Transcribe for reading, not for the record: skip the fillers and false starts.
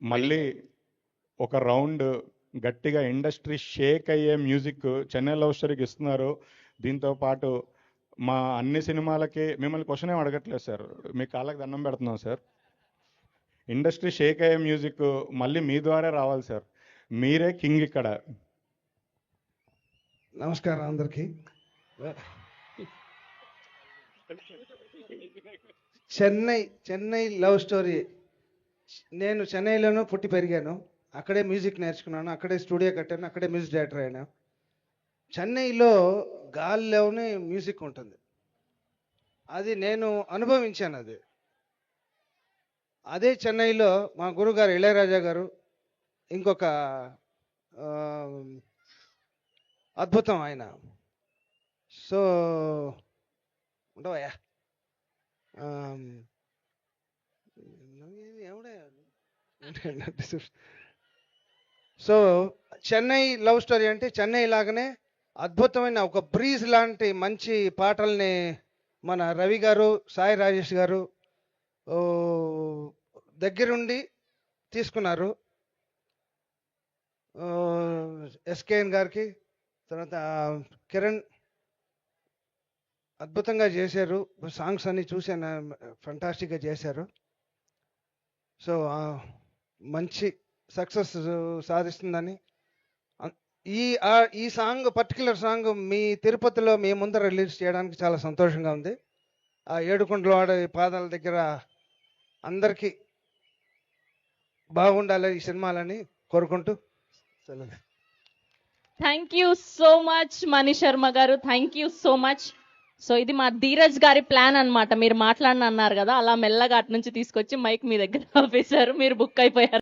మళ్ళీ ఒక రౌండ్ గట్టిగా ఇండస్ట్రీ షేక్ అయ్యే మ్యూజిక్ చెన్నై లవ్ స్టోరీకి ఇస్తున్నారు. దీంతో పాటు మా అన్ని సినిమాలకి మిమ్మల్ని క్వశ్చన్ ఏం అడగట్లేదు సార్, మీ కాళ్ళకి దండం పెడుతున్నాం సార్. ఇండస్ట్రీ షేక్ అయ్యే మ్యూజిక్ మళ్ళీ మీ ద్వారా రావాలి సార్, మీరే కింగ్ ఇక్కడ. నమస్కారం అందరికీ. Chennai love story. నేను చెన్నైలోనూ పుట్టి పెరిగాను, అక్కడే మ్యూజిక్ నేర్చుకున్నాను, అక్కడే స్టూడియో కట్టాను, అక్కడే మ్యూజిక్ డైరెక్టర్ అయినా. చెన్నైలో గాల్లోనే మ్యూజిక్ ఉంటుంది, అది నేను అనుభవించాను. అదే చెన్నైలో మా గురుగారు ఇళయరాజా గారు ఇంకొక అద్భుతం ఆయన. సో ఉండవయ్యా, సో చెన్నై లవ్ స్టోరీ అంటే చెన్నై లాగానే అద్భుతమైన ఒక బ్రీజ్ లాంటి మంచి పాటల్ని మన రవి గారు, సాయి రాజేష్ గారు దగ్గరుండి తీసుకున్నారు. ఎస్కేఎన్ గారికి, తర్వాత కిరణ్ అద్భుతంగా చేశారు. సాంగ్స్ అన్ని చూశాను, ఫంటాస్టిక్గా చేశారు. సో మంచి సక్సెస్ సాధిస్తుందని ఈ సాంగ్, పర్టికులర్ సాంగ్ మీ తిరుపతిలో మీ ముందర రిలీజ్ చేయడానికి చాలా సంతోషంగా ఉంది. ఆ ఏడుకొండలవాడ పాదాల దగ్గర అందరికీ బాగుండాలి ఈ సినిమాలని కోరుకుంటూ సెలవు. Thank you so much Mani Sharma గారు, thank you so much. So ఇది మా ధీరజ్ గారి ప్లాన్ అన్నమాట. మీరు మాట్లాడనన్నారు కదా, అలా మెల్లగా అటు నుంచి తీసుకొచ్చి మైక్ మీ దగ్గర ఆపేశారు, మీరు బుక్ అయిపోయారు.